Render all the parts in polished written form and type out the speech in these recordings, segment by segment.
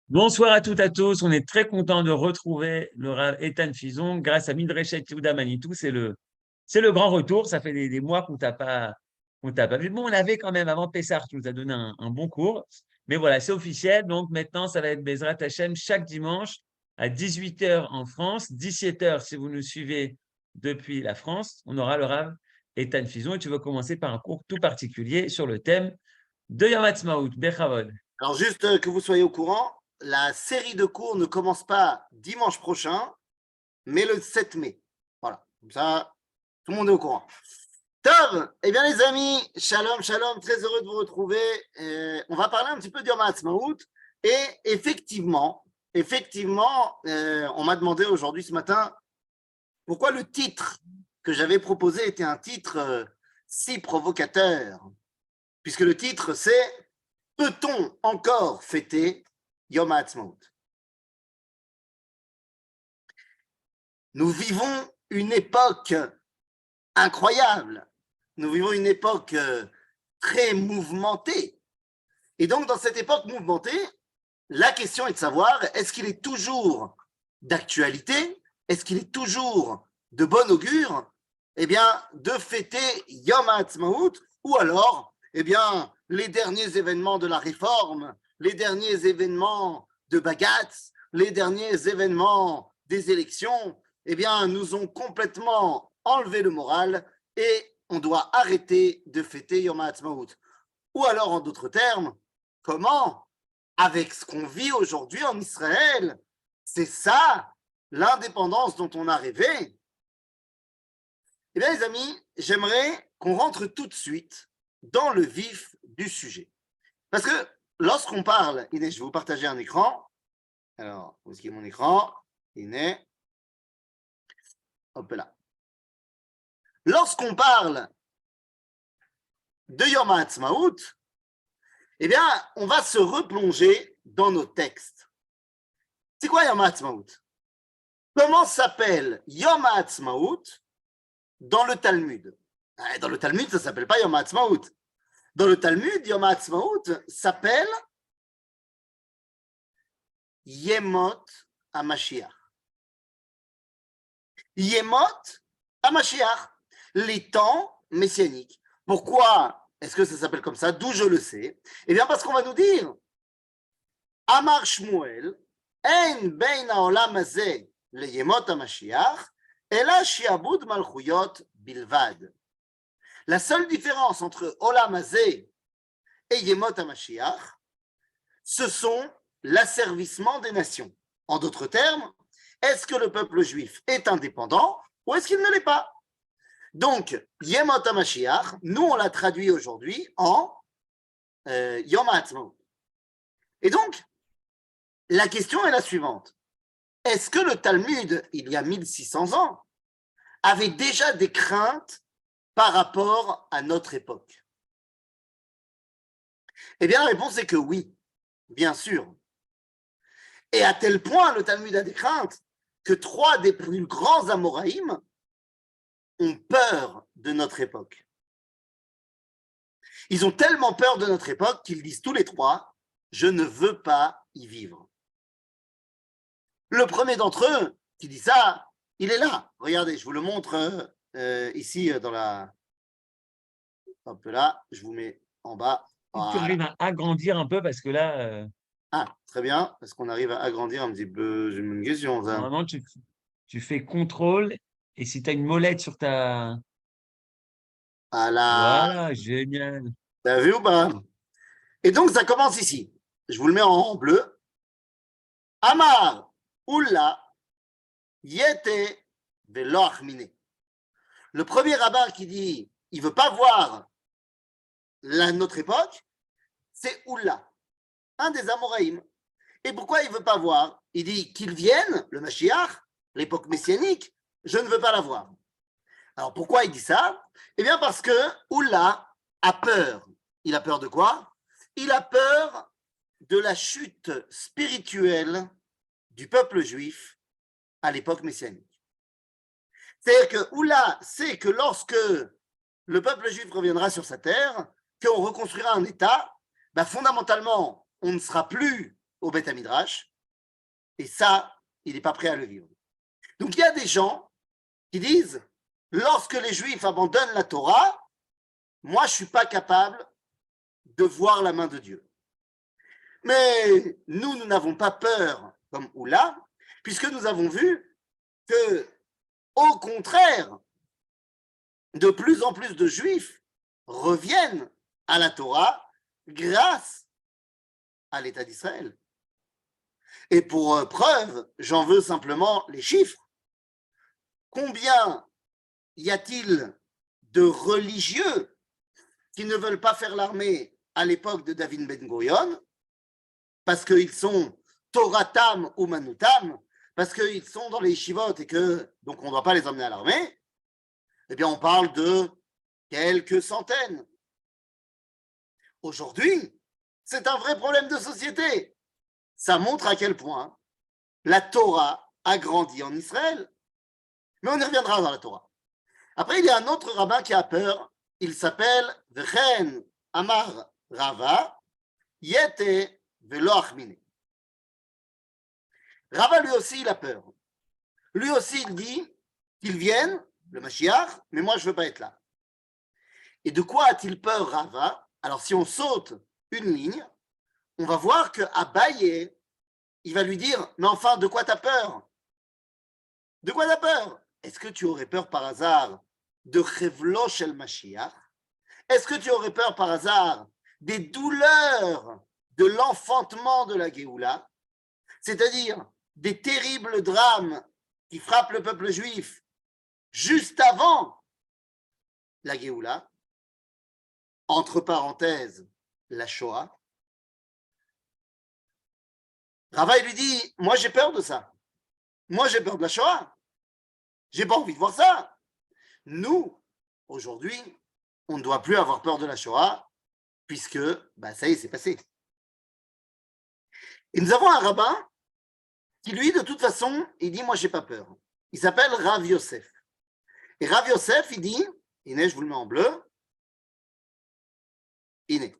Bonsoir à toutes et à tous. On est très content de retrouver le Rav Eitan Fizon grâce à Midreshet Yehuda Manitou. C'est le grand retour. Ça fait des mois qu'on t'a pas vu. Bon, on avait quand même avant Pessah, tu nous as donné un bon cours. Mais voilà, c'est officiel. Donc maintenant, ça va être Bezrat Hashem chaque dimanche à 18 h en France, 17 h si vous nous suivez depuis la France. On aura le Rav Eitan Fizon et tu veux commencer par un cours tout particulier sur le thème de Yom Ha'atzmaut. Bechavod. Alors, juste que vous soyez au courant, la série de cours ne commence pas dimanche prochain, mais le 7 mai. Voilà, comme ça, tout le monde est au courant. Tov, eh bien les amis, shalom, shalom, très heureux de vous retrouver. On va parler un petit peu du Yom Ha'atzmaut. Et effectivement, on m'a demandé aujourd'hui, ce matin, pourquoi le titre que j'avais proposé était un titre si provocateur. Puisque le titre, c'est « Peut-on encore fêter Yom Ha'atzmaut ?» Nous vivons une époque incroyable. Nous vivons une époque très mouvementée. Et donc, dans cette époque mouvementée, la question est de savoir, est-ce qu'il est toujours d'actualité? Est-ce qu'il est toujours de bon augure? Eh bien, de fêter Yom Ha'atzmaut, ou alors, eh bien, les derniers événements de la réforme, les derniers événements de Bagatz, les derniers événements des élections, eh bien, nous ont complètement enlevé le moral et on doit arrêter de fêter Yom Ha'atzmaut. Ou alors, en d'autres termes, comment, avec ce qu'on vit aujourd'hui en Israël, c'est ça l'indépendance dont on a rêvé? Eh bien, les amis, j'aimerais qu'on rentre tout de suite dans le vif du sujet. Parce que lorsqu'on parle, je vais vous partager un écran. Alors, où est-ce mon écran? Hop là. Lorsqu'on parle de Yom Ha'atzmaut, eh bien, on va se replonger dans nos textes. C'est quoi Yom Ha'atzmaut? Comment s'appelle Yom Ha'atzmaut dans le Talmud? Dans le Talmud, ça ne s'appelle pas Yom Ha'atzmaut. Dans le Talmud, Yom Ha'atzmaut s'appelle Yemot HaMashiach. Yemot HaMashiach, les temps messianiques. Pourquoi est-ce que ça s'appelle comme ça? D'où je le sais? Eh bien, parce qu'on va nous dire Amar Shmuel, En bein haolam hazeh leyemot HaMashiach, ela shiabud malchuyot bilvad. La seule différence entre Olam Hazeh et Yemot HaMashiach, ce sont l'asservissement des nations. En d'autres termes, est-ce que le peuple juif est indépendant ou est-ce qu'il ne l'est pas? Donc, Yemot HaMashiach, nous on l'a traduit aujourd'hui en Yom Ha'atzmaut. Et donc, la question est la suivante. Est-ce que le Talmud, il y a 1600 ans, avait déjà des craintes par rapport à notre époque? Eh bien, la réponse est que oui, bien sûr. Et à tel point, le Talmud a des craintes que 3 des plus grands Amoraïm ont peur de notre époque. Ils ont tellement peur de notre époque qu'ils disent tous les 3, je ne veux pas y vivre. Le premier d'entre eux qui dit ça, il est là. Regardez, je vous le montre ici dans la... Hop là, je vous mets en bas. Si tu arrives à agrandir un peu parce que là, Ah, très bien, parce qu'on arrive à agrandir un petit peu. J'ai une question, ça. normalement, tu fais contrôle et si tu as une molette sur ta… Voilà, Voilà, génial. t'as vu ou pas? Et donc, ça commence ici. Je vous le mets en bleu. Amar, Oula, Yete, Velo Achmine. Le premier rabbin qui dit il ne veut pas voir notre époque, c'est Oula, un des Amoraïm. Et pourquoi il ne veut pas voir? Il dit qu'il vienne, le Mashiach, l'époque messianique, je ne veux pas la voir. Alors pourquoi il dit ça? Eh bien parce que Oula a peur. Il a peur de quoi? Il a peur de la chute spirituelle du peuple juif à l'époque messianique. C'est-à-dire que Oula sait que lorsque le peuple juif reviendra sur sa terre, qu'on reconstruira un État, fondamentalement, on ne sera plus au Beth Midrash, et ça, il n'est pas prêt à le vivre. Donc il y a des gens qui disent, lorsque les Juifs abandonnent la Torah, moi je ne suis pas capable de voir la main de Dieu. Mais nous n'avons pas peur comme Oula, puisque nous avons vu que, au contraire, de plus en plus de Juifs reviennent à la Torah grâce à l'État d'Israël. Et pour preuve, j'en veux simplement les chiffres. Combien y a-t-il de religieux qui ne veulent pas faire l'armée à l'époque de David Ben Gurion parce qu'ils sont Toratam ou Manutam, parce qu'ils sont dans les yeshivot et que donc on ne doit pas les emmener à l'armée? Eh bien, on parle de quelques centaines. Aujourd'hui, c'est un vrai problème de société. Ça montre à quel point la Torah a grandi en Israël. Mais on y reviendra dans la Torah. Après, il y a un autre rabbin qui a peur. Il s'appelle Vchen Amar Rava, Yete Velo Achmine. Rava, lui aussi, il a peur. Lui aussi, il dit qu'il vienne, le Mashiach, mais moi, je ne veux pas être là. Et de quoi a-t-il peur, Rava? Alors, si on saute une ligne, on va voir qu'Abaye, il va lui dire, mais enfin, de quoi tu as peur? De quoi tu as peur? Est-ce que tu aurais peur par hasard de Chevlo Shel Mashiach? Est-ce que tu aurais peur par hasard des douleurs de l'enfantement de la Géoula, c'est-à-dire des terribles drames qui frappent le peuple juif juste avant la Géoula, entre parenthèses, la Shoah? Rava lui dit, moi j'ai peur de ça. Moi j'ai peur de la Shoah. J'ai pas envie de voir ça. Nous, aujourd'hui, on ne doit plus avoir peur de la Shoah, puisque, ça y est, c'est passé. Et nous avons un rabbin qui, lui, de toute façon, il dit, moi, j'ai pas peur. Il s'appelle Rav Yosef. Et Rav Yosef, il dit, Iné, je vous le mets en bleu, Iné.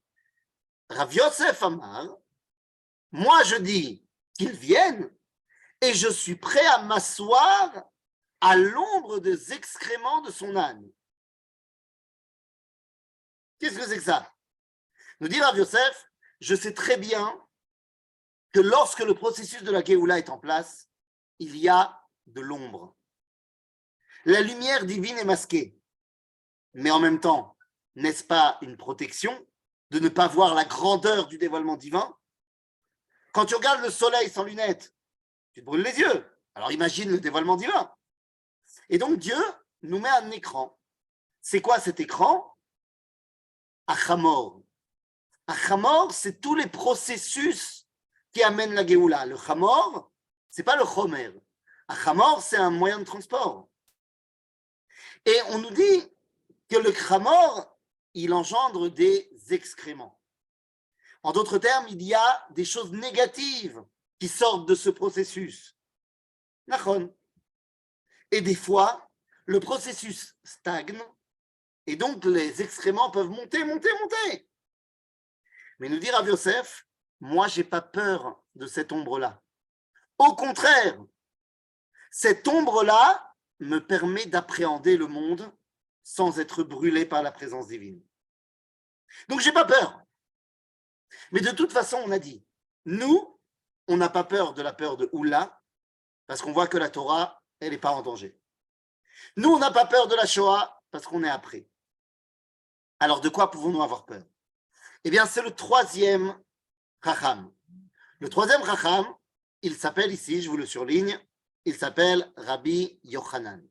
Rav Yosef Amar, moi, je dis qu'ils viennent, et je suis prêt à m'asseoir à l'ombre des excréments de son âne. Qu'est-ce que c'est que ça? Nous dit Rav Yosef, je sais très bien que lorsque le processus de la Géoula est en place, il y a de l'ombre. La lumière divine est masquée. Mais en même temps, n'est-ce pas une protection de ne pas voir la grandeur du dévoilement divin? Quand tu regardes le soleil sans lunettes, tu te brûles les yeux. Alors imagine le dévoilement divin. Et donc Dieu nous met un écran. C'est quoi cet écran? Achamor. Achamor, c'est tous les processus qui amènent la Géoula. Le Chamor, c'est pas le Chomer. Achamor, c'est un moyen de transport. Et on nous dit que le Chamor, il engendre des excréments. En d'autres termes, il y a des choses négatives qui sortent de ce processus. Nachon. Et des fois, le processus stagne et donc les excréments peuvent monter. Mais nous dit Rav Yosef, moi, je n'ai pas peur de cette ombre-là. Au contraire, cette ombre-là me permet d'appréhender le monde sans être brûlé par la présence divine. Donc, je n'ai pas peur. Mais de toute façon, on a dit, nous, on n'a pas peur de la peur de Oula, parce qu'on voit que la Torah, elle n'est pas en danger. Nous, on n'a pas peur de la Shoah, parce qu'on est après. Alors, de quoi pouvons-nous avoir peur? Eh bien, c'est le troisième Chacham. Le troisième Chacham, il s'appelle ici, je vous le surligne, il s'appelle Rabbi Yochanan.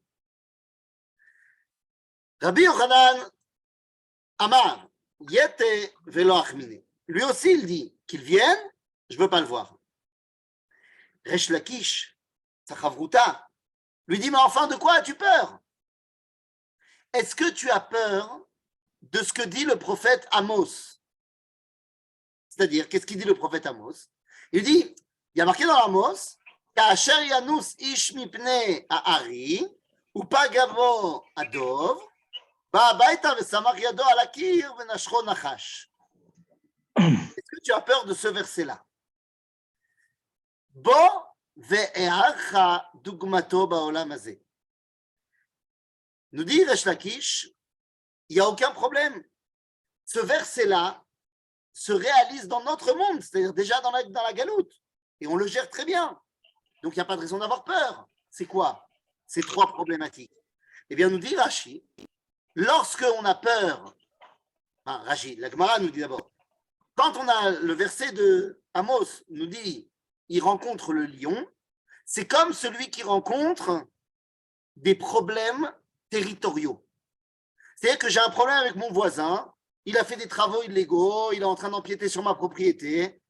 Rabbi Yochanan Amar, Yete Velo Achmine. Lui aussi, il dit qu'il vienne, je ne veux pas le voir. Resh Lakish, Sachavruta, lui dit, mais enfin, de quoi as-tu peur? Est-ce que tu as peur de ce que dit le prophète Amos? C'est-à-dire, qu'est-ce qu'il dit le prophète Amos? Il dit, il y a marqué dans Amos, Ka'asher yanus ish mipnei ha'ari, upagavo adov, ba'abaita vesamach yado al hakir venashcho nachash. Est-ce que tu as peur de ce verset-là? Bo ve'e'acha dugmato ba'olam hazeh. Nous dit Resh Lakish, il n'y a aucun problème. Ce verset-là se réalise dans notre monde, c'est-à-dire déjà dans la galoute, et on le gère très bien. Donc il n'y a pas de raison d'avoir peur. C'est quoi ces trois problématiques? Eh bien, nous dit Rashi, lorsque on a peur, Rashi, la Gemara nous dit d'abord, quand on a le verset de Amos, nous dit, il rencontre le lion, c'est comme celui qui rencontre des problèmes territoriaux. C'est-à-dire que j'ai un problème avec mon voisin, il a fait des travaux illégaux, il est en train d'empiéter sur ma propriété.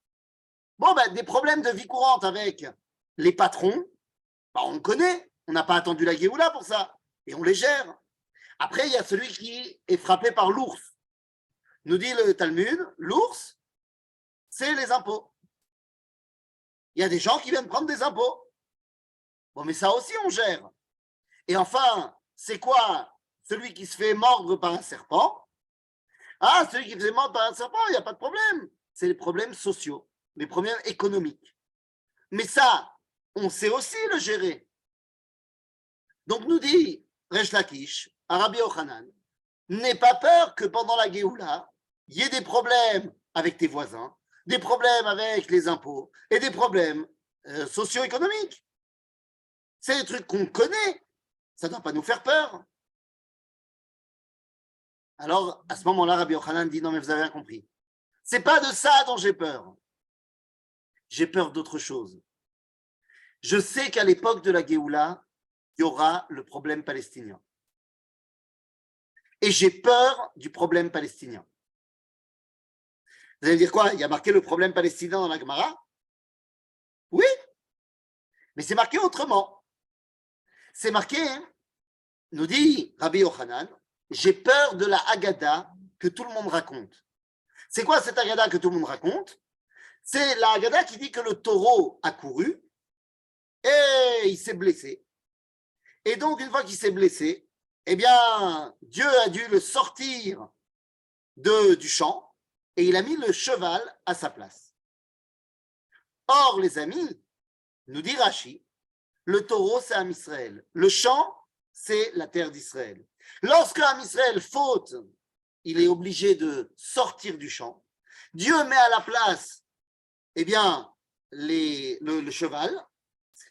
Bon, ben, des problèmes de vie courante avec les patrons, on connaît, on n'a pas attendu la Géoula pour ça, et on les gère. Après, il y a celui qui est frappé par l'ours. Nous dit le Talmud, l'ours, c'est les impôts. Il y a des gens qui viennent prendre des impôts. Bon, mais ça aussi, on gère. Et enfin, c'est quoi celui qui se fait mordre par un serpent? Ah, celui qui se fait mordre par un serpent, il n'y a pas de problème. C'est les problèmes sociaux, les problèmes économiques. Mais ça, on sait aussi le gérer. Donc, nous dit Resh Lakish, à Rabbi Yochanan, n'aie pas peur que pendant la Géoula, il y ait des problèmes avec tes voisins, des problèmes avec les impôts et des problèmes socio-économiques. C'est des trucs qu'on connaît. Ça ne doit pas nous faire peur. Alors, à ce moment-là, Rabbi Yochanan dit, non, mais vous avez rien compris. Ce n'est pas de ça dont j'ai peur. J'ai peur d'autre chose. Je sais qu'à l'époque de la Géoula, il y aura le problème palestinien. Et j'ai peur du problème palestinien. Vous allez me dire quoi? Il y a marqué le problème palestinien dans la Gemara? Oui, mais c'est marqué autrement. C'est marqué, nous dit Rabbi Yochanan, j'ai peur de la Haggadah que tout le monde raconte. C'est quoi cette Haggadah que tout le monde raconte? C'est la Haggadah qui dit que le taureau a couru et il s'est blessé. Et donc, une fois qu'il s'est blessé, eh bien, Dieu a dû le sortir du champ et il a mis le cheval à sa place. Or, les amis, nous dit Rashi, le taureau, c'est Am Israël. Le champ, c'est la terre d'Israël. Lorsque Am Israël faute, il est obligé de sortir du champ. Dieu met à la place, eh bien, le cheval.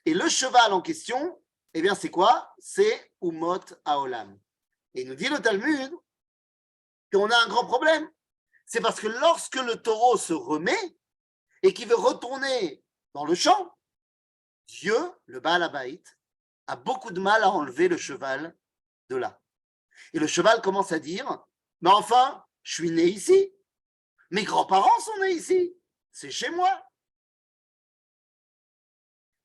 Et le cheval en question, eh bien, c'est quoi? C'est Umot Haolam. Et il nous dit le Talmud qu'on a un grand problème. C'est parce que lorsque le taureau se remet et qu'il veut retourner dans le champ, Dieu, le Baal Habayit, a beaucoup de mal à enlever le cheval de là. Et le cheval commence à dire, mais enfin, je suis né ici. Mes grands-parents sont nés ici. C'est chez moi.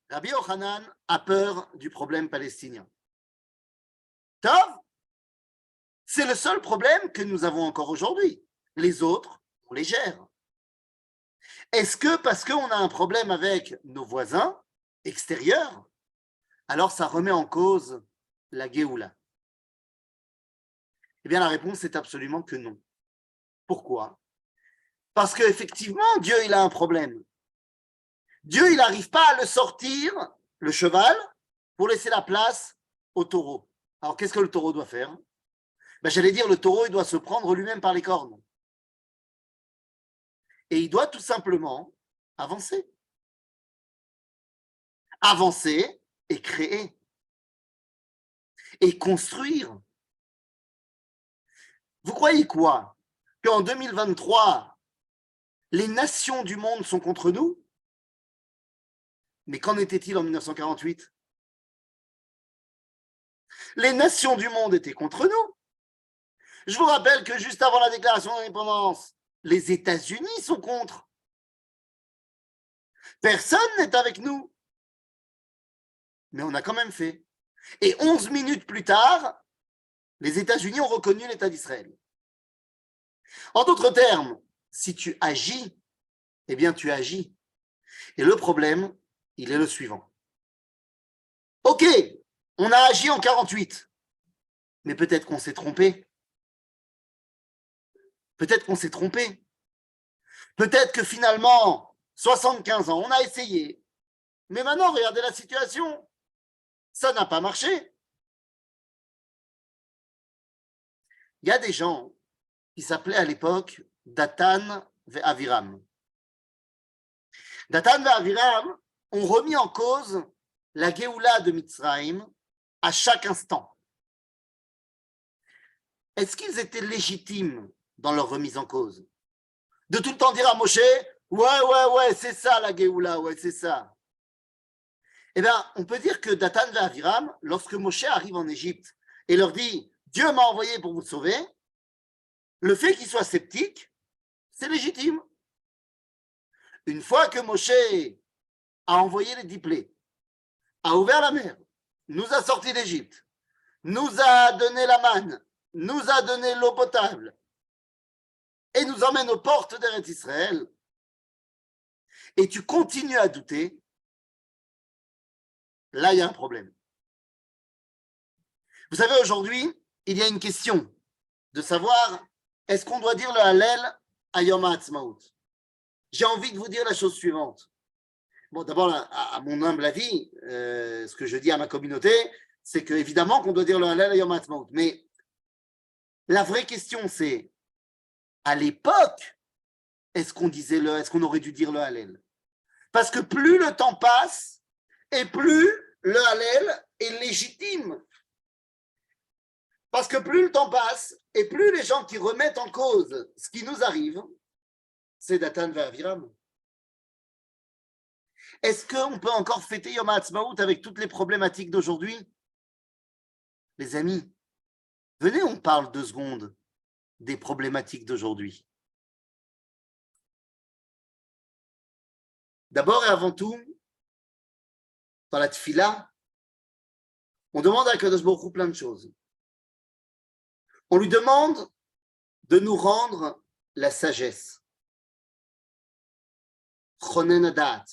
Rabbi Yochanan a peur du problème palestinien. Tov, c'est le seul problème que nous avons encore aujourd'hui. Les autres, on les gère. Est-ce que parce qu'on a un problème avec nos voisins extérieurs, alors ça remet en cause la Géoula? Eh bien, la réponse est absolument que non. Pourquoi? Parce qu'effectivement, Dieu, il a un problème. Dieu, il n'arrive pas à le sortir, le cheval, pour laisser la place au taureau. Alors, qu'est-ce que le taureau doit faire? J'allais dire, le taureau, il doit se prendre lui-même par les cornes. Et il doit tout simplement avancer. Avancer et créer. Et construire. Vous croyez quoi? Qu'en 2023, les nations du monde sont contre nous? Mais qu'en était-il en 1948? Les nations du monde étaient contre nous. Je vous rappelle que juste avant la déclaration d'indépendance, les États-Unis sont contre. Personne n'est avec nous. Mais on a quand même fait. Et 11 minutes plus tard, les États-Unis ont reconnu l'État d'Israël. En d'autres termes, si tu agis, eh bien tu agis. Et le problème, il est le suivant. Ok, on a agi en 48, mais peut-être qu'on s'est trompé. Peut-être qu'on s'est trompé. Peut-être que finalement, 75 ans, on a essayé. Mais maintenant, regardez la situation. Ça n'a pas marché. Il y a des gens qui s'appelaient à l'époque Datan et Aviram. Datan et Aviram ont remis en cause la Géoula de Mitzrayim à chaque instant. Est-ce qu'ils étaient légitimes dans leur remise en cause? De tout le temps dire à Moshe, ouais, c'est ça la Géoula, ouais, c'est ça. Eh bien, on peut dire que Datan et Aviram, lorsque Moshe arrive en Égypte et leur dit « Dieu m'a envoyé pour vous sauver », le fait qu'ils soient sceptiques, c'est légitime. Une fois que Moshe a envoyé les 10 plaies, a ouvert la mer, nous a sortis d'Égypte, nous a donné la manne, nous a donné l'eau potable et nous emmène aux portes d'Eretz Israël, et tu continues à douter, là, il y a un problème. Vous savez, aujourd'hui, il y a une question de savoir, est-ce qu'on doit dire le Hallel à Yom HaAtzmaut? J'ai envie de vous dire la chose suivante. Bon, d'abord, à mon humble avis, ce que je dis à ma communauté, c'est qu'évidemment qu'on doit dire le Hallel à Yom HaAtzmaut. Mais la vraie question, c'est, à l'époque, est-ce qu'on aurait dû dire le Hallel? Parce que plus le temps passe, et plus le Hallel est légitime. Parce que plus le temps passe, et plus les gens qui remettent en cause ce qui nous arrive, c'est Datan et Aviram. Est-ce qu'on peut encore fêter Yom HaAtzmaut avec toutes les problématiques d'aujourd'hui? Les amis, venez, on parle 2 secondes des problématiques d'aujourd'hui. D'abord et avant tout, dans la tfila, on demande à Kadosh Baruch Hu plein de choses. On lui demande de nous rendre la sagesse. Chonen Hadat.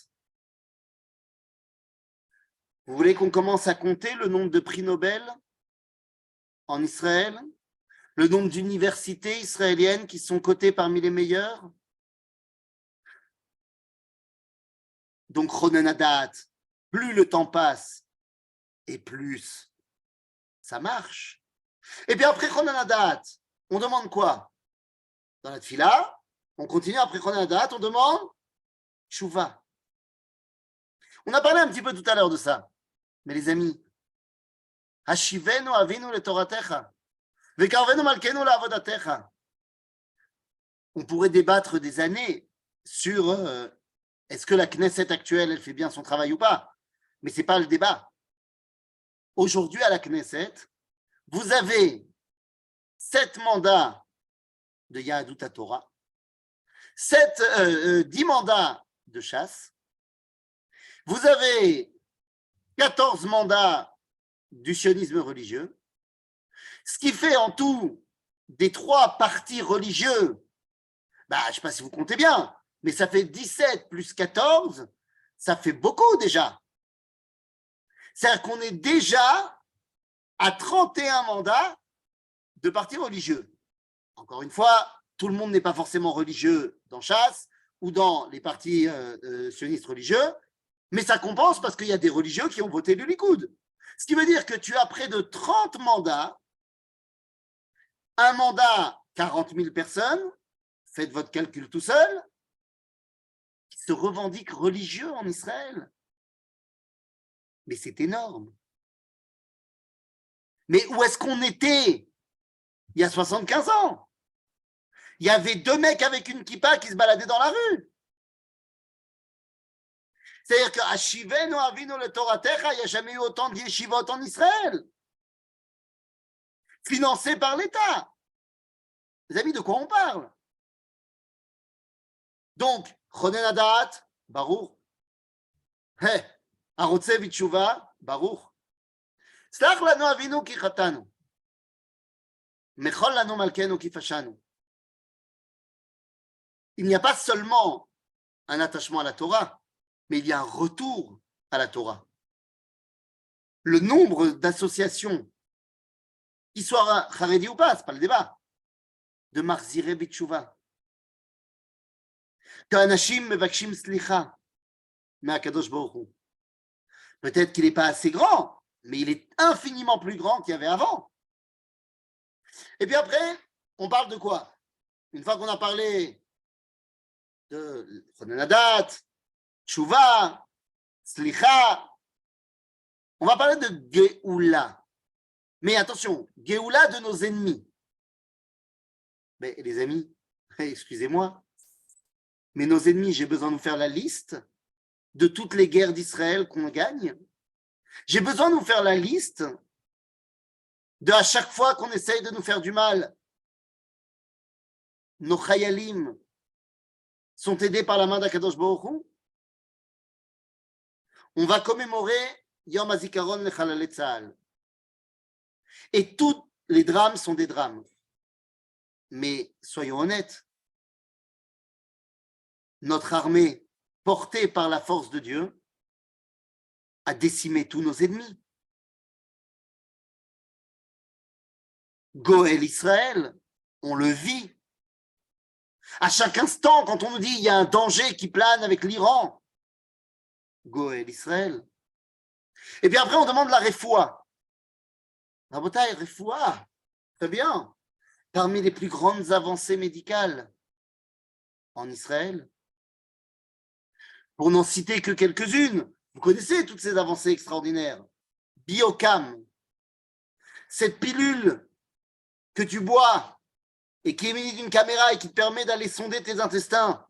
Vous voulez qu'on commence à compter le nombre de prix Nobel en Israël, le nombre d'universités israéliennes qui sont cotées parmi les meilleures? Donc, Chonen Hadat, plus le temps passe et plus ça marche. Et puis après Chonen Hadat, on demande quoi? Dans la tfila, on continue après Chonen Hadat, on demande Tchouva. On a parlé un petit peu tout à l'heure de ça. Mais les amis, Hashivenu avinu le Toratecha, vekarvenu malkenu la avodatecha. On pourrait débattre des années sur est-ce que la Knesset actuelle, elle fait bien son travail ou pas? Mais ce n'est pas le débat. Aujourd'hui, à la Knesset, vous avez 7 mandats de Yahadut HaTorah, 10 mandats de chasse, vous avez 14 mandats du sionisme religieux, ce qui fait en tout des 3 partis religieux, je ne sais pas si vous comptez bien, mais ça fait 17 plus 14, ça fait beaucoup déjà. C'est-à-dire qu'on est déjà à 31 mandats de partis religieux. Encore une fois, tout le monde n'est pas forcément religieux dans Chasse ou dans les partis sionistes religieux, mais ça compense parce qu'il y a des religieux qui ont voté le Likoud. Ce qui veut dire que tu as près de 30 mandats, un mandat, 40 000 personnes, faites votre calcul tout seul, qui se revendiquent religieux en Israël. Mais c'est énorme. Mais où est-ce qu'on était il y a 75 ans? Il y avait 2 mecs avec une kippa qui se baladaient dans la rue. C'est-à-dire qu'à Shivenu Avinu le Toratecha, il n'y a jamais eu autant de yeshivot en Israël, financés par l'État. Les amis, de quoi on parle? Donc, Chonen Hadat, Baruch. He, Arotze Vitshuva, Baruch. Slach lanu avinu ki chatanu. Mechol lanu malkenu ki fashanu. Il n'y a pas seulement un attachement à la Torah, mais il y a un retour à la Torah. Le nombre d'associations, qu'ils soient Haredi ou pas, ce n'est pas le débat, de Marzire Bitshuva. Qu'anashim mevakshim slicha, mais Akadosh Baruch Hu. Peut-être qu'il n'est pas assez grand, mais il est infiniment plus grand qu'il y avait avant. Et puis après, on parle de quoi? Une fois qu'on a parlé de Chonenadat, Tchouva, Slicha, on va parler de Géoula. Mais attention, Géoula de nos ennemis. Mais les amis, excusez-moi, mais nos ennemis, j'ai besoin de vous faire la liste de toutes les guerres d'Israël qu'on gagne. J'ai besoin de vous faire la liste de à chaque fois qu'on essaye de nous faire du mal, nos chayalim sont aidés par la main d'Akadosh Baruch Hu. On va commémorer Yom HaZikaron Lechalale Tzahal. Et tous les drames sont des drames. Mais soyons honnêtes, notre armée, portée par la force de Dieu, a décimé tous nos ennemis. Goël Israël, on le vit. À chaque instant, quand on nous dit qu'il y a un danger qui plane avec l'Iran, Goël Israël. Et puis après, on demande la refoua. Rabotai, refoua, très bien. Parmi les plus grandes avancées médicales en Israël, pour n'en citer que quelques-unes, vous connaissez toutes ces avancées extraordinaires. Biocam, cette pilule que tu bois et qui est munie d'une caméra et qui te permet d'aller sonder tes intestins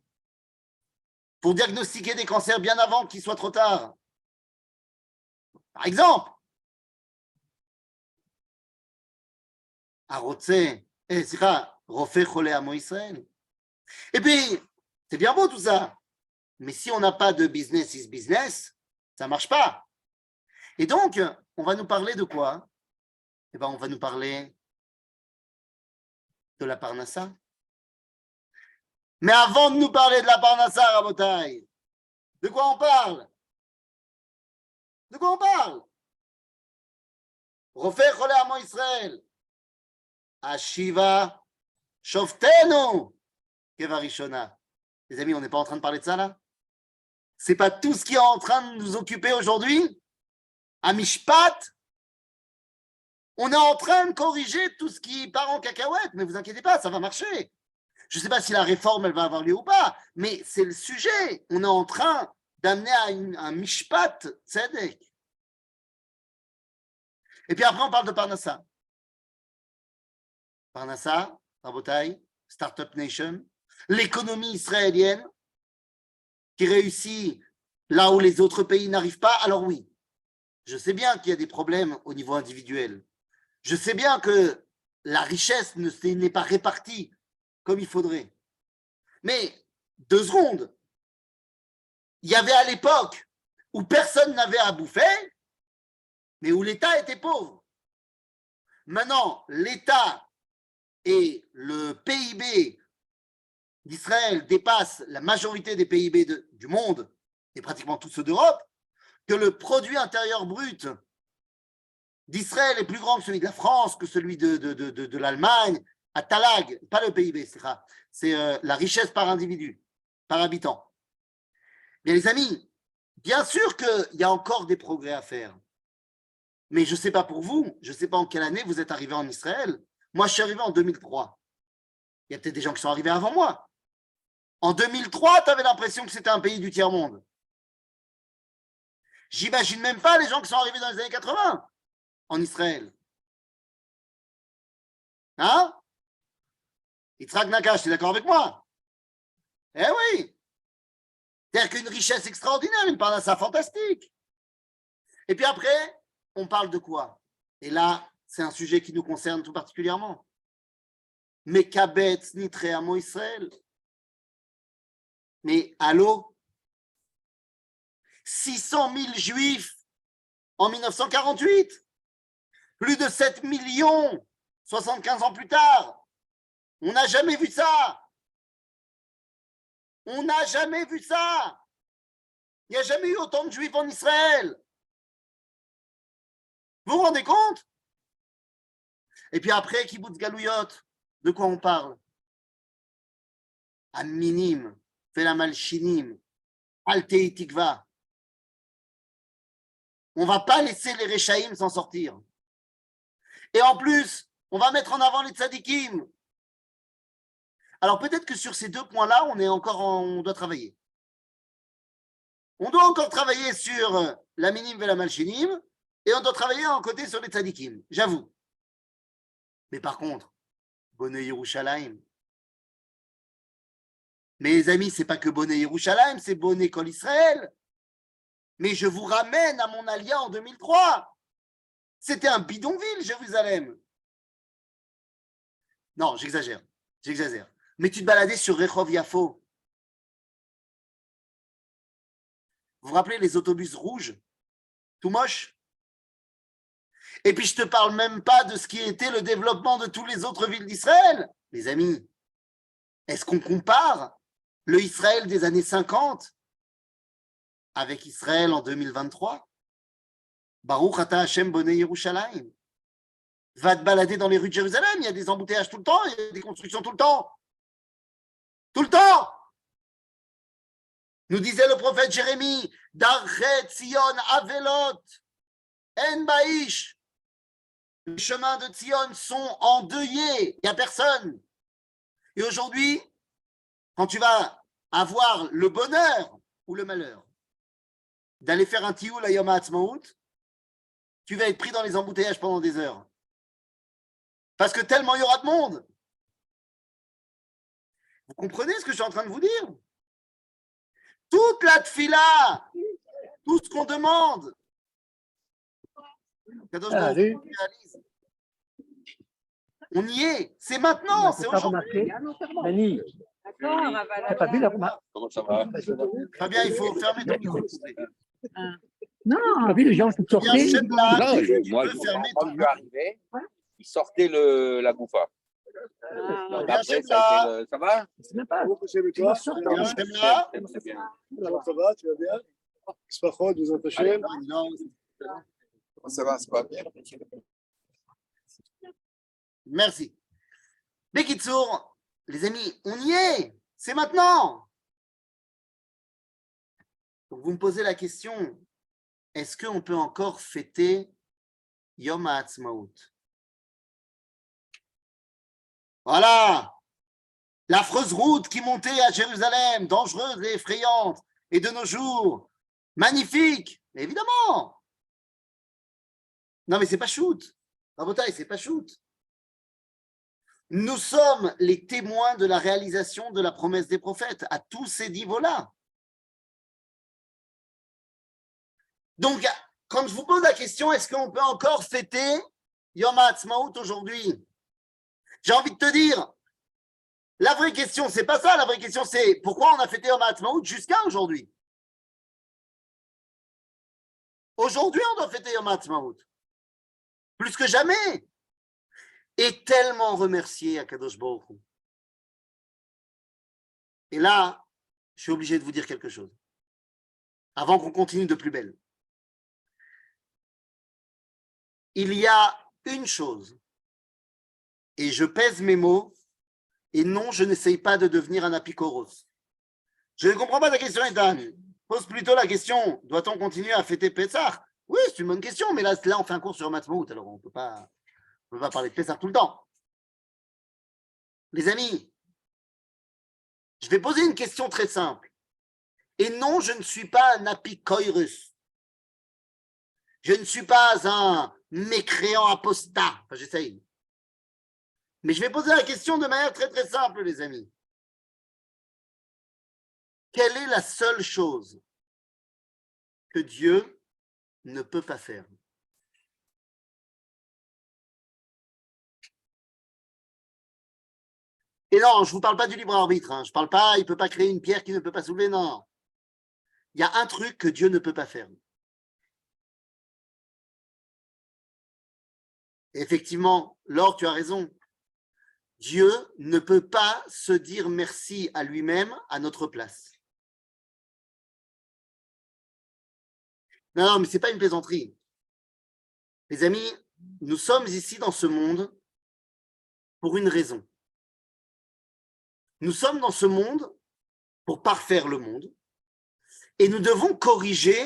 pour diagnostiquer des cancers bien avant qu'il soit trop tard. Par exemple, Rofé Cholé Amo Israël. Et puis, c'est bien beau tout ça, mais si on n'a pas de business is business, ça ne marche pas. Et donc, on va nous parler de quoi? Eh bien, on va nous parler de la Parnassa. Mais avant de nous parler de la Parnassa, Rabotai, de quoi on parle? De quoi on parle? Rofé Cholé Amo Israël. Ashiva Shoftenu Kevarishona. Les amis, on n'est pas en train de parler de ça là? C'est pas tout ce qui est en train de nous occuper aujourd'hui? À Mishpat, on est en train de corriger tout ce qui part en cacahuète, mais vous inquiétez pas, ça va marcher. Je ne sais pas si la réforme elle va avoir lieu ou pas, mais c'est le sujet. On est en train d'amener à un Mishpat Tzedek. Et puis après, on parle de Parnassa. Parnassa, Rabotai, Startup Nation, l'économie israélienne qui réussit là où les autres pays n'arrivent pas. Alors oui, je sais bien qu'il y a des problèmes au niveau individuel. Je sais bien que la richesse n'est pas répartie comme il faudrait. Mais 2 secondes, il y avait à l'époque où personne n'avait à bouffer, mais où l'État était pauvre. Maintenant, l'État et le PIB d'Israël dépassent la majorité des PIB du monde, et pratiquement tous ceux d'Europe, que le produit intérieur brut d'Israël est plus grand que celui de la France, que celui de l'Allemagne, à Talag, pas le PIB, c'est la richesse par individu, par habitant. Bien les amis, bien sûr qu'il y a encore des progrès à faire, mais je ne sais pas pour vous, je ne sais pas en quelle année vous êtes arrivé en Israël. Moi, je suis arrivé en 2003. Il y a peut-être des gens qui sont arrivés avant moi. En 2003, tu avais l'impression que c'était un pays du tiers-monde. J'imagine même pas les gens qui sont arrivés dans les années 80 en Israël. Hein? Yitzhak Nakash, tu es d'accord avec moi? Eh oui! C'est-à-dire qu'une richesse extraordinaire, une parnassa fantastique. Et puis après, on parle de quoi? Et là, c'est un sujet qui nous concerne tout particulièrement. Mekabetz nitre amo Israël. Mais allô? 600 000 juifs en 1948, plus de 7 millions 75 ans plus tard. On n'a jamais vu ça. On n'a jamais vu ça. Il n'y a jamais eu autant de juifs en Israël. Vous vous rendez compte? Et puis après, Kibbutz Galouyot, de quoi on parle? Aminim, Felamalchinim, Altei Tikva. On ne va pas laisser les Réchaïm s'en sortir. Et en plus, on va mettre en avant les tzadikim. Alors peut-être que sur ces deux points-là, on doit travailler. On doit encore travailler sur la minim et la malchinim, et on doit travailler en côté sur les tzadikim, j'avoue. Mais par contre, Bonne Yerushalayim. Mes amis, c'est pas que Bonne Yerushalayim, c'est Bonne Kol Israël. Mais je vous ramène à mon alia en 2003. C'était un bidonville, Jérusalem. Non, j'exagère. Mais tu te baladais sur Rehov Yafo. Vous vous rappelez les autobus rouges? Tout moche. Et puis je ne te parle même pas de ce qui était le développement de toutes les autres villes d'Israël. Les amis, est-ce qu'on compare le Israël des années 50 avec Israël en 2023? Baruch Ata Hashem Bonei Yerushalayim. Va te balader dans les rues de Jérusalem, il y a des embouteillages tout le temps, il y a des constructions tout le temps. Tout le temps! Nous disait le prophète Jérémie, Darchet Tzion Avelot, En Baïsh. Les chemins de Tzion sont endeuillés, il n'y a personne. Et aujourd'hui, quand tu vas avoir le bonheur ou le malheur d'aller faire un tioul à Yom HaAtzmaut, tu vas être pris dans les embouteillages pendant des heures. Parce que tellement il y aura de monde. Vous comprenez ce que je suis en train de vous dire? Toute la tfila, tout ce qu'on demande. On y est, c'est maintenant, c'est aujourd'hui. Dani, t'as pas vu la remarque? Comment ça va? Fabien, il faut fermer ton micro. Non, t'as vu les gens qui sortaient? Moi, peux fermer quand je suis arrivé, ils sortaient la goufa. Donc après, ça va? C'est même pas. C'est toi? Bien, C'est bien. Alors, ça va, tu vas bien? Sfachot, vous attachez? Ça va, c'est pas bien. Merci. Bekitsour, les amis, on y est, c'est maintenant. Donc vous me posez la question, est-ce qu'on peut encore fêter Yom HaAtzmaut? Voilà, l'affreuse route qui montait à Jérusalem, dangereuse et effrayante, et de nos jours, magnifique, évidemment. Non mais c'est pas shoot, Rabotai, c'est pas shoot. Nous sommes les témoins de la réalisation de la promesse des prophètes à tous ces niveaux-là. Donc, quand je vous pose la question, est-ce qu'on peut encore fêter Yom HaAtzmaut aujourd'hui? J'ai envie de te dire, la vraie question, c'est pas ça. La vraie question, c'est pourquoi on a fêté Yom HaAtzmaut jusqu'à aujourd'hui? Aujourd'hui, on doit fêter Yom HaAtzmaut. Plus que jamais. Et tellement remercier Akadosh Baruch Hu. Et là, je suis obligé de vous dire quelque chose. Avant qu'on continue de plus belle. Il y a une chose, et je pèse mes mots, et non, je n'essaye pas de devenir un apicoros. Je ne comprends pas ta question, Ethan. Pose plutôt la question, doit-on continuer à fêter Pessah? Oui, c'est une bonne question, mais là on fait un cours sur Matzmaout, alors on ne peut pas parler de Pessah tout le temps. Les amis, je vais poser une question très simple. Et non, je ne suis pas un apicoirus. Je ne suis pas un mécréant apostat. Enfin, j'essaye. Mais je vais poser la question de manière très très simple, les amis. Quelle est la seule chose que Dieu ne peut pas faire? Et non, je ne vous parle pas du libre arbitre. Hein. Je ne parle pas, il ne peut pas créer une pierre qui ne peut pas soulever. Non. Il y a un truc que Dieu ne peut pas faire. Et effectivement, Laure, tu as raison. Dieu ne peut pas se dire merci à lui-même à notre place. Non, mais ce n'est pas une plaisanterie. Les amis, nous sommes ici dans ce monde pour une raison. Nous sommes dans ce monde pour parfaire le monde et nous devons corriger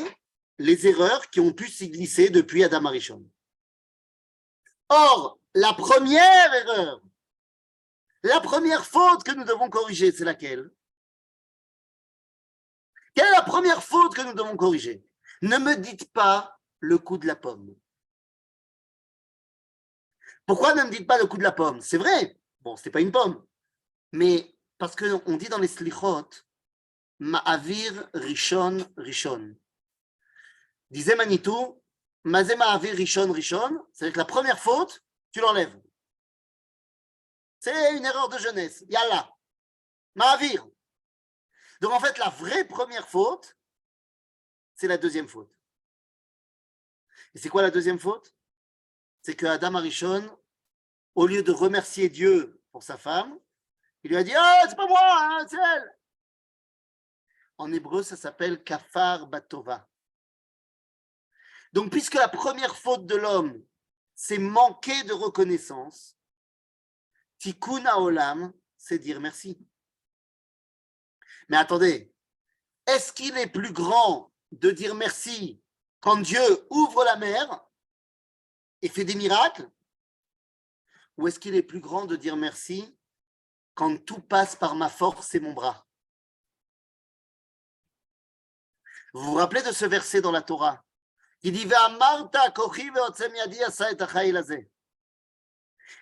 les erreurs qui ont pu s'y glisser depuis Adam Arishon. Or, la première erreur, la première faute que nous devons corriger, c'est laquelle? Quelle est la première faute que nous devons corriger? Ne me dites pas le coup de la pomme. Pourquoi ne me dites pas le coup de la pomme? C'est vrai, bon, ce n'est pas une pomme, mais parce qu'on dit dans les slichot, Ma'avir Rishon Rishon. Disait Manitou, Mazé Ma'avir Rishon Rishon, c'est-à-dire que la première faute, tu l'enlèves. C'est une erreur de jeunesse. Yallah. Ma'avir. Donc en fait, la vraie première faute, c'est la deuxième faute. Et c'est quoi la deuxième faute? C'est que Adam Arishon, au lieu de remercier Dieu pour sa femme, il lui a dit « Ah, c'est pas moi, hein, c'est elle !» En hébreu, ça s'appelle « kafar batova ». Donc, puisque la première faute de l'homme, c'est manquer de reconnaissance, tikkun haolam, c'est dire merci. Mais attendez, est-ce qu'il est plus grand de dire merci quand Dieu ouvre la mer et fait des miracles? Ou est-ce qu'il est plus grand de dire merci quand tout passe par ma force et mon bras? Vous vous rappelez de ce verset dans la Torah qui dit «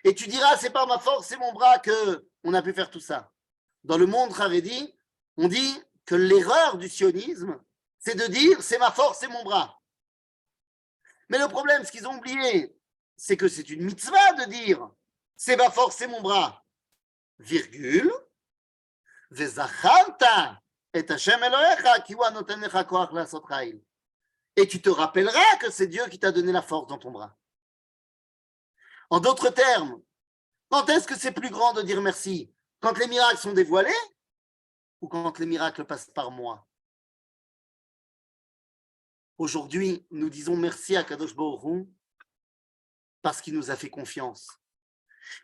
Et tu diras, c'est par ma force et mon bras qu'on a pu faire tout ça. » Dans le monde Haredi, on dit que l'erreur du sionisme, c'est de dire, c'est ma force et mon bras. Mais le problème, ce qu'ils ont oublié, c'est que c'est une mitzvah de dire, c'est ma force et mon bras, virgule, Vezacharta et Hashem Elohecha ki hu hanoten lecha koach la'asot chayil. Et tu te rappelleras que c'est Dieu qui t'a donné la force dans ton bras. En d'autres termes, quand est-ce que c'est plus grand de dire merci? Quand les miracles sont dévoilés ou quand les miracles passent par moi? Aujourd'hui, nous disons merci à Kadosh Baruch Hu parce qu'il nous a fait confiance,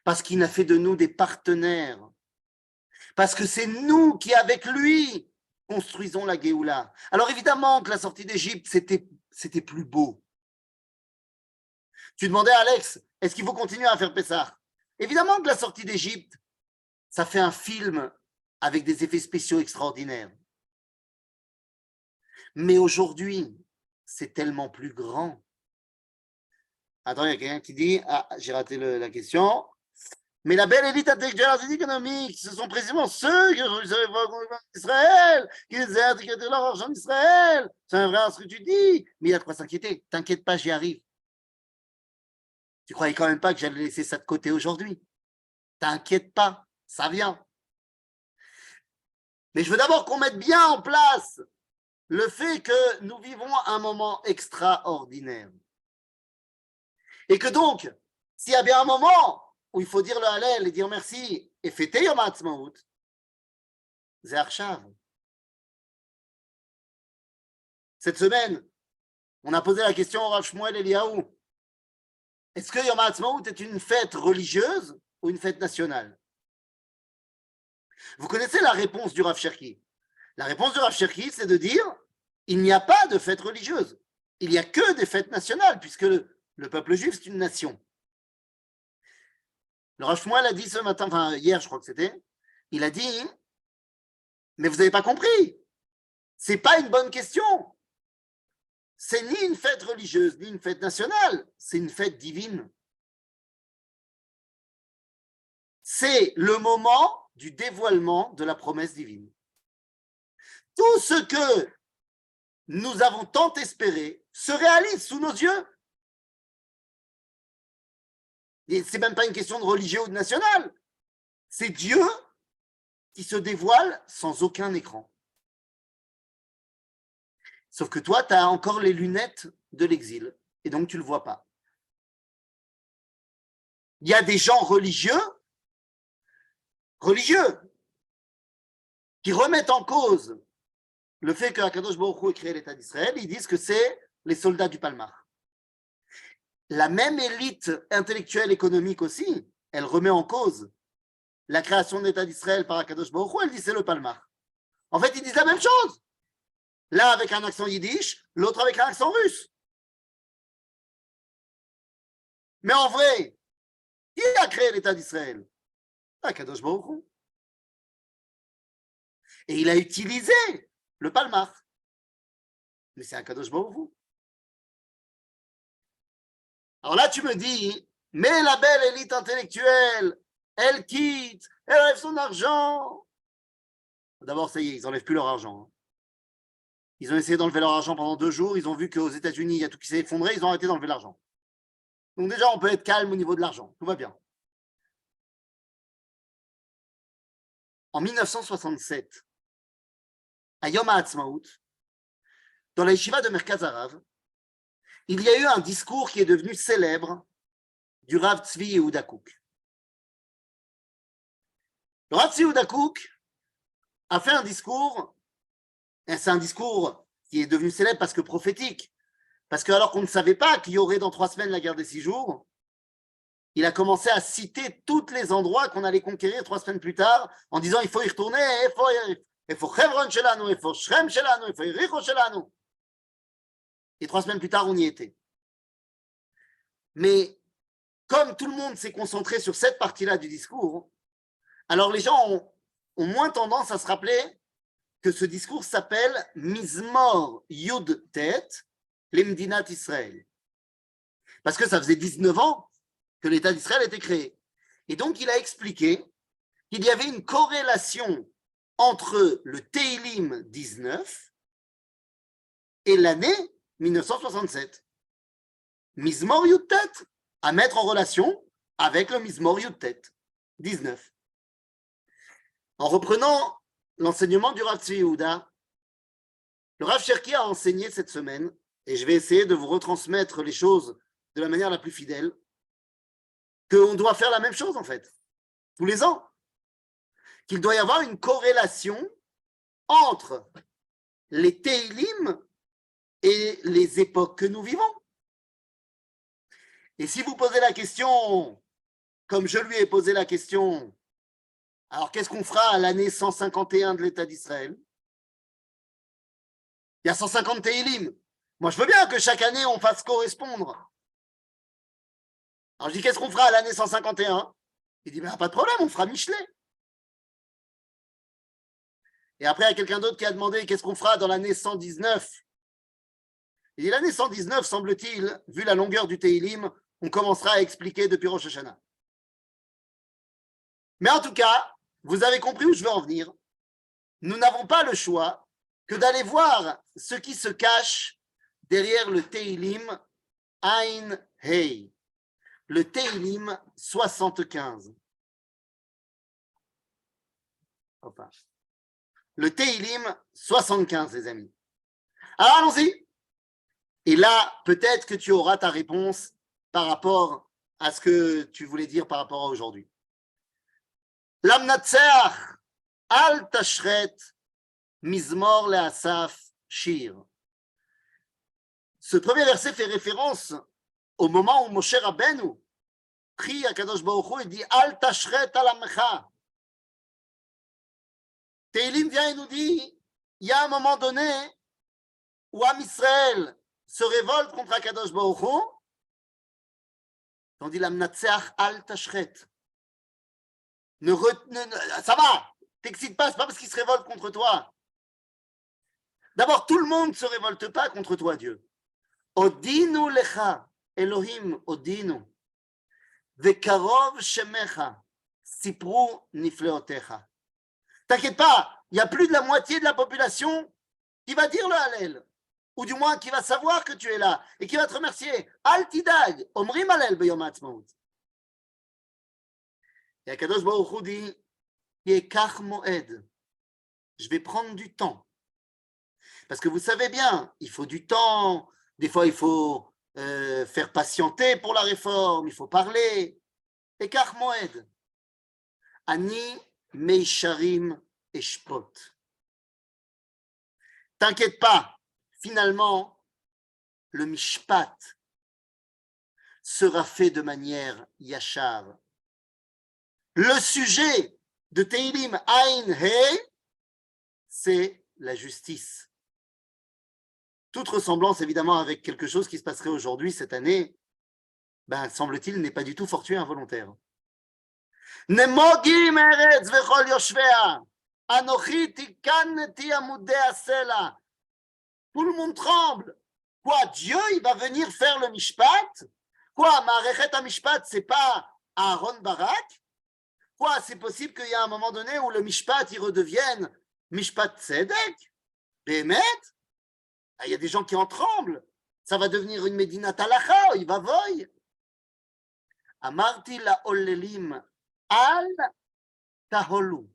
parce qu'il a fait de nous des partenaires, parce que c'est nous qui, avec lui, construisons la Géoula. Alors évidemment que la sortie d'Égypte, c'était plus beau. Tu demandais à Alex, est-ce qu'il faut continuer à faire Pessah? Évidemment que la sortie d'Égypte, ça fait un film avec des effets spéciaux extraordinaires. Mais aujourd'hui, c'est tellement plus grand. Attends, il y a quelqu'un qui dit, ah, j'ai raté la question. Mais la belle élite intellectuelle et économique, ce sont précisément ceux qui ont Israël, qui désirent de l'argent d'Israël. C'est un vrai ce que tu dis, mais il y a de quoi s'inquiéter. T'inquiète pas, j'y arrive. Tu croyais quand même pas que j'allais laisser ça de côté aujourd'hui? T'inquiète pas, ça vient. Mais je veux d'abord qu'on mette bien en place le fait que nous vivons un moment extraordinaire. Et que donc, s'il y a bien un moment où il faut dire le Hallel et dire merci et fêter Yom HaAtzmaut, c'est Arshav. Cette semaine, on a posé la question au Rav Shmuel Eliyahu. Est-ce que Yom HaAtzmaut est une fête religieuse ou une fête nationale? Vous connaissez la réponse du Rav Cherki. La réponse du Rav Cherki, c'est de dire il n'y a pas de fête religieuse. Il n'y a que des fêtes nationales, puisque le peuple juif, c'est une nation. Le Rav Shmuel a dit ce matin, enfin hier, je crois que c'était, il a dit, mais vous n'avez pas compris, c'est pas une bonne question. C'est ni une fête religieuse, ni une fête nationale, c'est une fête divine. C'est le moment du dévoilement de la promesse divine. Tout ce que nous avons tant espéré se réalise sous nos yeux. Et c'est même pas une question de religieux ou de national. C'est Dieu qui se dévoile sans aucun écran. Sauf que toi, tu as encore les lunettes de l'exil, et donc tu ne le vois pas. Il y a des gens religieux, qui remettent en cause le fait que Akadosh Baruch Hu ait créé l'État d'Israël. Ils disent que c'est les soldats du Palmar. La même élite intellectuelle économique aussi, elle remet en cause la création de l'État d'Israël par Akadosh Baruch Hu, elle dit c'est le Palmar. En fait, ils disent la même chose. L'un avec un accent yiddish, l'autre avec un accent russe. Mais en vrai, qui a créé l'État d'Israël? Kadosh Baruch Hu. Et il a utilisé le palmar. Mais c'est un Kadosh Baruch Hu. Alors là, tu me dis, mais la belle élite intellectuelle, elle quitte, elle enlève son argent. D'abord, ça y est, ils n'enlèvent plus leur argent. Ils ont essayé d'enlever leur argent pendant 2 jours. Ils ont vu qu'aux États-Unis, il y a tout qui s'est effondré. Ils ont arrêté d'enlever l'argent. Donc déjà, on peut être calme au niveau de l'argent. Tout va bien. En 1967, à Yom HaAtzmaut, dans la yeshiva de Merkaz Harav, il y a eu un discours qui est devenu célèbre du Rav Tzvi Yehuda Kook. Le Rav Tzvi Yehuda Kook a fait un discours, et c'est un discours qui est devenu célèbre parce que prophétique, parce que alors qu'on ne savait pas qu'il y aurait dans 3 semaines la guerre des 6 jours, il a commencé à citer tous les endroits qu'on allait conquérir 3 semaines plus tard, en disant il faut y retourner, il faut Hebron Shelanu, il faut Shrem Shelanu, il faut Yericho Shelanu. Et 3 semaines plus tard, on y était. Mais comme tout le monde s'est concentré sur cette partie-là du discours, alors les gens ont moins tendance à se rappeler que ce discours s'appelle Mizmor Yud Tet Lemdinat Israël. Parce que ça faisait 19 ans que l'État d'Israël était créé. Et donc, il a expliqué qu'il y avait une corrélation entre le Teilim 19 et l'année 1967. Mizmor Yud Tet, à mettre en relation avec le Mizmor Yud Tet 19. En reprenant l'enseignement du Rav Tzvi Yehuda, le Rav Cherki a enseigné cette semaine, et je vais essayer de vous retransmettre les choses de la manière la plus fidèle, qu'on doit faire la même chose en fait, tous les ans, qu'il doit y avoir une corrélation entre les Teilim et les époques que nous vivons. Et si vous posez la question, comme je lui ai posé la question, alors qu'est-ce qu'on fera à l'année 151 de l'État d'Israël? Il y a 150 Teilim. Moi, je veux bien que chaque année, on fasse correspondre. Alors, je dis, qu'est-ce qu'on fera à l'année 151? Il dit, pas de problème, on fera Michelet. Et après, il y a quelqu'un d'autre qui a demandé, qu'est-ce qu'on fera dans l'année 119? Il dit, l'année 119, semble-t-il, vu la longueur du Teilim, on commencera à expliquer depuis Rosh Hashanah. Mais en tout cas, vous avez compris où je veux en venir. Nous n'avons pas le choix que d'aller voir ce qui se cache derrière le Teilim Ain Hei, le Teilim 75. Enfin, le Teilim 75, les amis. Alors, allons-y. Et là, peut-être que tu auras ta réponse par rapport à ce que tu voulais dire par rapport à aujourd'hui. Lamnatseach al tashret mizmor le'asaf shir. Ce premier verset fait référence au moment où Moshe Rabbeinu prie à Kadosh Baruch Hu et dit al tashret al amcha. Teilim vient et nous dit il y a un moment donné où Am Israël se révolte contre Akadosh Baruch Hu. On dit Lamnatseach al tashret. Ça va, t'excites pas, c'est pas parce qu'il se révolte contre toi. D'abord, tout le monde ne se révolte pas contre toi, Dieu. Odinu lecha, Elohim odinu, vekarov shemecha, sipru nifleotecha. T'inquiète pas, il y a plus de la moitié de la population qui va dire le Hallel, ou du moins qui va savoir que tu es là, et qui va te remercier. Al tidag, omrim Hallel beyom ha'atzmaut. Et Akadosh Baruch Hu dit, Yekach moed, je vais prendre du temps. Parce que vous savez bien, il faut du temps, des fois il faut faire patienter pour la réforme, il faut parler. Yekach moed. Ani meisharim eshpot. T'inquiète pas, finalement, le mishpat sera fait de manière yachar. Le sujet de Teilim Ain Hei, c'est la justice. toute ressemblance évidemment avec quelque chose qui se passerait aujourd'hui, cette année, ben, semble-t-il, n'est pas du tout fortuit et involontaire. Nemogim eretz vechol yoshvea, anochi tikaneti amudei asela. Tout le monde tremble. Quoi, Dieu, il va venir faire le mishpat? Quoi, Ma'arechet HaMishpat, c'est pas Aaron Barak? Quoi, c'est possible qu'il y ait un moment donné où le mishpat, il redevienne mishpat tzedek? Bémet? Il y a des gens qui en tremblent. Ça va devenir une Medinat Halacha, il va voy. Amarti la olelim al taholu.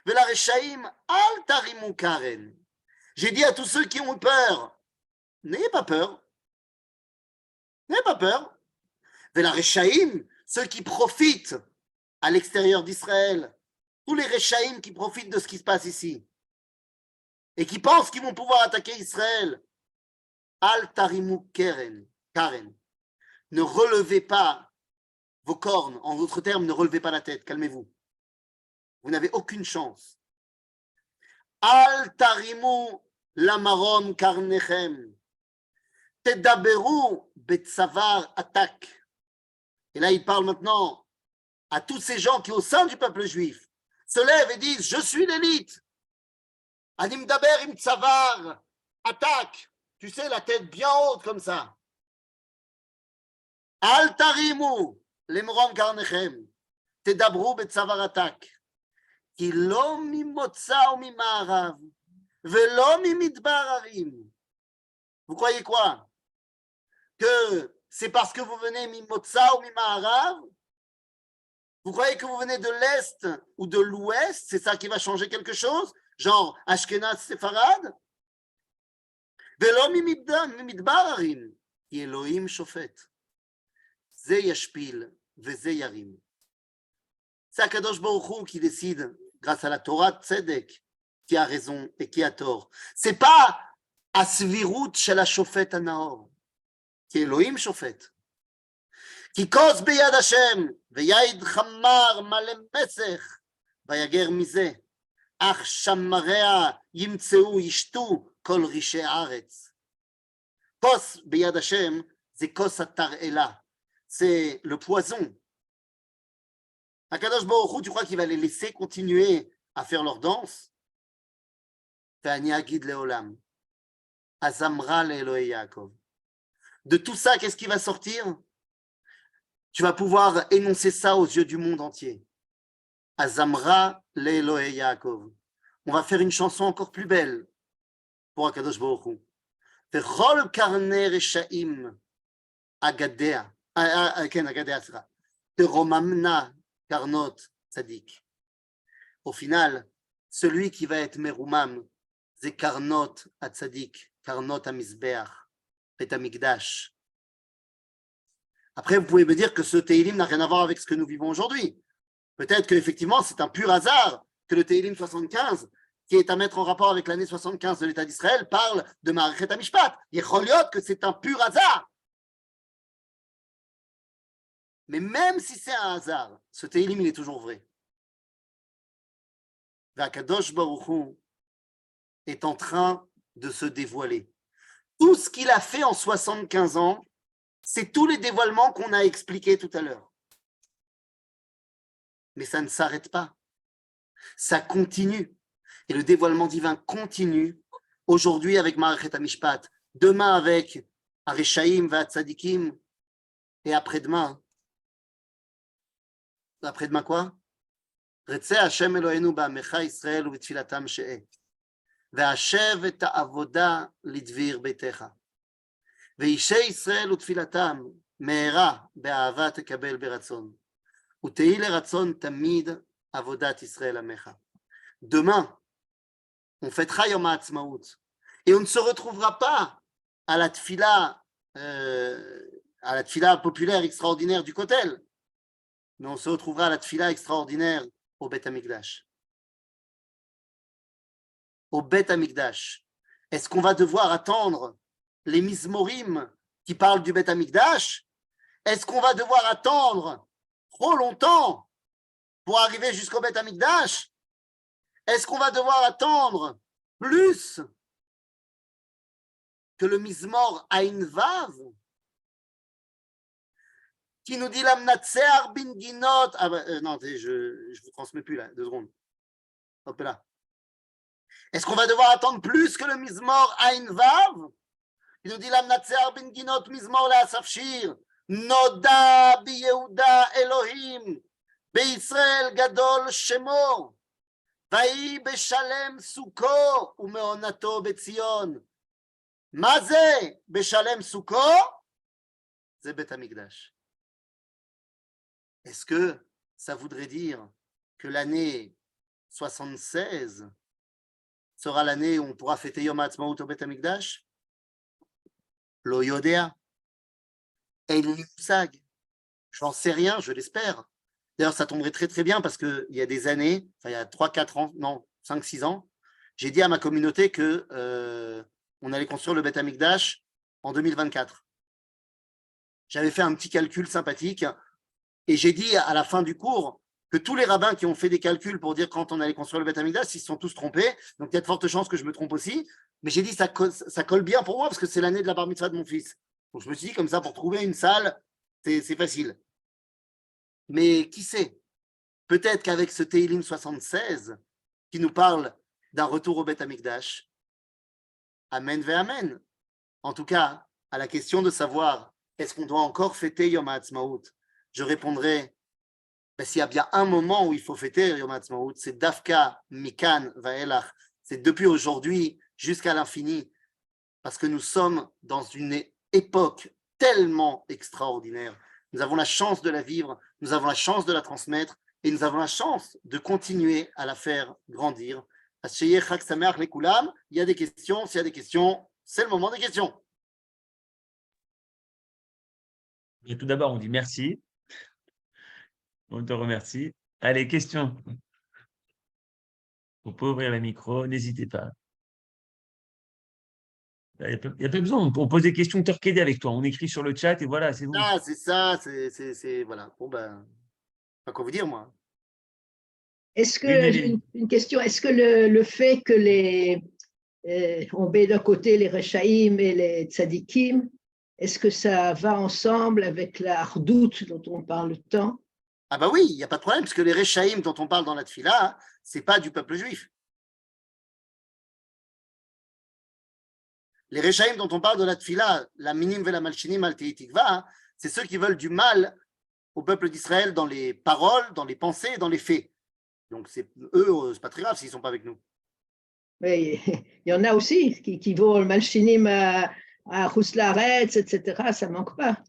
Vela reshaim al tarimu karen. J'ai dit à tous ceux qui ont peur, n'ayez pas peur. N'ayez pas peur. Vela reshaim, ceux qui profitent à l'extérieur d'Israël, tous les reshaim qui profitent de ce qui se passe ici et qui pensent qu'ils vont pouvoir attaquer Israël, al tarimu karen. Ne relevez pas vos cornes, en d'autres termes, ne relevez pas la tête, calmez-vous. Vous n'avez aucune chance. Al tarimu lamarom karnechem. Tedaberu betsavar atak. Et là, il parle maintenant à tous ces gens qui, au sein du peuple juif, se lèvent et disent, je suis l'élite. Anim daber im tsavar atak. Tu sais, la tête bien haute comme ça. Al tarimu למרום קרניכם, תדברו בצוואר עתק, כי לא ממוצא וממערב, ולא ממדבר הרים. Vous croyez quoi? Que c'est parce que vous venez ממוצא ou ממערב? Vous croyez que vous venez de l'Est ou de l'Ouest? C'est ça qui va changer quelque chose? Genre Ashkenaz Séfarad? ולא ממדבר הרים, כי אלוהים שופט. זה ישפיל וזה ירים. C'est Akadosh Baruch Hu qui décide, grâce à la Torah Tzedek, qui a raison et qui a tort. C'est pas הסבירות של השופט הנאור, כי אלוהים שופט. כי כוס ביד השם, ויד חמר מלא מסך, ויגר מזה, אך שמריה ימצאו, ישתו כל רישי הארץ. כוס ביד השם זה כוס התרעלה. C'est le poison. Akadosh Baruch Hu, tu crois qu'il va les laisser continuer à faire leur danse? De tout ça, qu'est-ce qui va sortir? Tu vas pouvoir énoncer ça aux yeux du monde entier. Azamra le'Elohei Yaakov. On va faire une chanson encore plus belle pour Akadosh Baruch Hu. Vechol karnei reshaim agadea. Au final, celui qui va être Merumam, c'est Karnot à Tzadik, Karnot à Mizbeach, et à Mikdash. Après, vous pouvez me dire que ce Tehillim n'a rien à voir avec ce que nous vivons aujourd'hui. Peut-être qu'effectivement, c'est un pur hasard que le Tehillim 75, qui est à mettre en rapport avec l'année 75 de l'État d'Israël, parle de Ma'arechet HaMishpat. Yecholiot que c'est un pur hasard. Mais même si c'est un hasard, ce Tehillim, il est toujours vrai. Akadosh Baruch Hu est en train de se dévoiler. Tout ce qu'il a fait en 75 ans, c'est tous les dévoilements qu'on a expliqués tout à l'heure. Mais ça ne s'arrête pas. Ça continue. Et le dévoilement divin continue aujourd'hui avec Ma'arechet HaMishpat, demain avec Areshaim V'Atzadikim, et après-demain. Après-demain quoi? רצה השם אלוהינו בעמך ישראל ובתפילתם שאה, והשב את העבודה לדביר ביתך. ואישי ישראל ותפילתם מהרה באהבה תקבל ברצון, ותהי לרצון תמיד עבודת ישראל עמך. Demain, on fêtera Yom HaAtzmaut, et on ne se retrouvera pas à la tfila populaire extraordinaire du Kotel, mais on se retrouvera à la tfila extraordinaire au Beth Amikdash. Au Beth Amikdash. Est-ce qu'on va devoir attendre les Mizmorim qui parlent du Beth Amikdash? Est-ce qu'on va devoir attendre trop longtemps pour arriver jusqu'au Beth Amikdash? Est-ce qu'on va devoir attendre plus que le Mizmor Ain Vav, qui nous dit la Mnatsear bin Ginot. Ah non, je ne vous transmets plus là, 2 secondes. Hop là. Est-ce qu'on va devoir attendre plus que le Mizmor Ain Vav? Il nous dit la Mnatsear bin Ginot Mizmor la Asaf Shir. Noda bi Yehuda Elohim. בישראל גדול שמו, ויהי בשלם סוכו ומעונתו בציון. מה זה בשלם סוכו? זה בית המקדש. Est-ce que ça voudrait dire que l'année 76 sera l'année où on pourra fêter Yom HaAtzmaut au Beit HaMikdash? Lo yodea. Ein li moussag. J'en sais rien, je l'espère. D'ailleurs, ça tomberait très très bien parce qu'il y a des années, enfin il y a 3-4 ans, non, 5-6 ans, j'ai dit à ma communauté que on allait construire le Beit HaMikdash en 2024. J'avais fait un petit calcul sympathique et j'ai dit à la fin du cours que tous les rabbins qui ont fait des calculs pour dire quand on allait construire le Beit HaMikdash, ils se sont tous trompés. Donc il y a de fortes chances que je me trompe aussi. Mais j'ai dit ça colle bien pour moi parce que c'est l'année de la bar mitzvah de mon fils. Donc je me suis dit comme ça, pour trouver une salle, c'est facile. Mais qui sait? Peut-être qu'avec ce Tehillim 76, qui nous parle d'un retour au Beit HaMikdash, Amen ve Amen. En tout cas, à la question de savoir est-ce qu'on doit encore fêter Yom HaAtzmaut, je répondrai s'il y a bien un moment où il faut fêter Yom HaAtzmaut, c'est Dafka Mikan Vaelach, c'est depuis aujourd'hui jusqu'à l'infini, parce que nous sommes dans une époque tellement extraordinaire. Nous avons la chance de la vivre, nous avons la chance de la transmettre et nous avons la chance de continuer à la faire grandir. Il y a des questions, s'il y a des questions, c'est le moment des questions. Et tout d'abord, on dit merci. On te remercie. Allez, questions. Vous pouvez ouvrir le micro, n'hésitez pas. Il n'y a pas besoin, on pose des questions torquées avec toi. On écrit sur le chat et voilà, c'est bon. Ah, c'est ça, c'est voilà. Bon, ben, pas quoi vous dire, moi. Est-ce que, j'ai une question, est-ce que le fait que on met d'un côté les Rechaïm et les Tzadikim, est-ce que ça va ensemble avec la Hardout dont on parle tant? Ah bah oui, il n'y a pas de problème, parce que les Rechaïm dont on parle dans la Tfila, ce n'est pas du peuple juif. Les Rechaïm dont on parle de la Tfila, la Minim ve la Malchinim al Tikva, c'est ceux qui veulent du mal au peuple d'Israël dans les paroles, dans les pensées et dans les faits. Donc eux, c'est pas très grave s'ils ne sont pas avec nous. Mais il y en a aussi qui vont le Malchinim à Chutz-Laaretz, etc. Ça ne manque pas.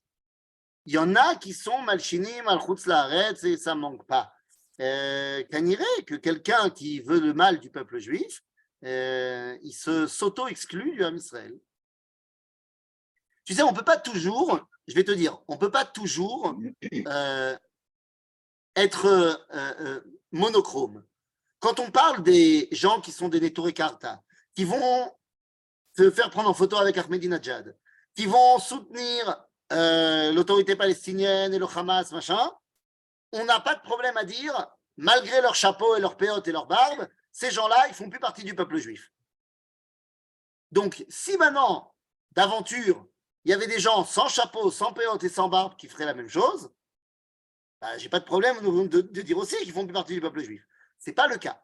Il y en a qui sont Malchinim al Chutz-Laaretz et ça ne manque pas. Qu'anirait que quelqu'un qui veut le mal du peuple juif, il s'auto-exclut du Ham Israël. Tu sais, on ne peut pas toujours, je vais te dire, on ne peut pas toujours être monochrome. Quand on parle des gens qui sont des Neturei Karta, qui vont se faire prendre en photo avec Ahmadinejad, qui vont soutenir l'autorité palestinienne et le Hamas, machin, on n'a pas de problème à dire, malgré leur chapeau et leur péote et leur barbe, ces gens-là, ils ne font plus partie du peuple juif. Donc, si maintenant, d'aventure, il y avait des gens sans chapeau, sans péote et sans barbe qui feraient la même chose, bah, je n'ai pas de problème de dire aussi qu'ils ne font plus partie du peuple juif. Ce n'est pas le cas.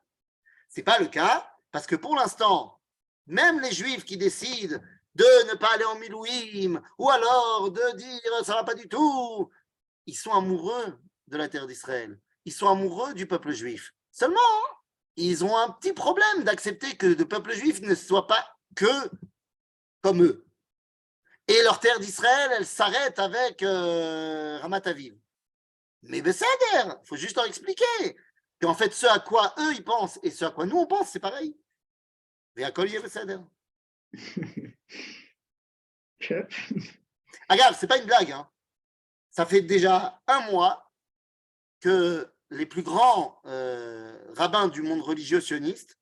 Ce n'est pas le cas parce que pour l'instant, même les juifs qui décident de ne pas aller en Milouim ou alors de dire ça ne va pas du tout, ils sont amoureux de la terre d'Israël. Ils sont amoureux du peuple juif. Seulement, ils ont un petit problème d'accepter que le peuple juif ne soit pas que comme eux. Et leur terre d'Israël, elle s'arrête avec Ramat Aviv. Mais Besséder, il faut juste leur expliquer qu'en fait, ce à quoi eux, ils pensent et ce à quoi nous, on pense, c'est pareil. Et à collier Besséder. Regarde, c'est pas une blague. Hein. Ça fait déjà 1 mois que les plus grands rabbins du monde religieux sioniste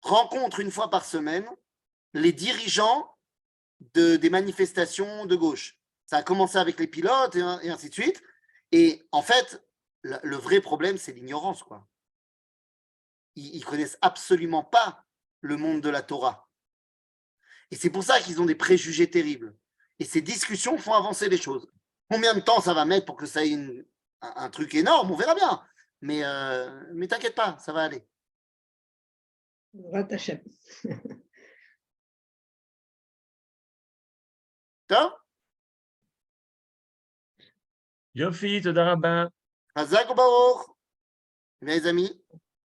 rencontrent 1 fois par semaine les dirigeants des manifestations de gauche. Ça a commencé avec les pilotes et ainsi de suite. Et en fait, le vrai problème, c'est l'ignorance, quoi. Ils connaissent absolument pas le monde de la Torah. Et c'est pour ça qu'ils ont des préjugés terribles. Et ces discussions font avancer les choses. Combien de temps ça va mettre pour que ça ait un truc énorme? On verra bien. Mais t'inquiète pas, ça va aller. Ratachem. טוב? יופי, תודה רבה. חזק וברוך. mes amis.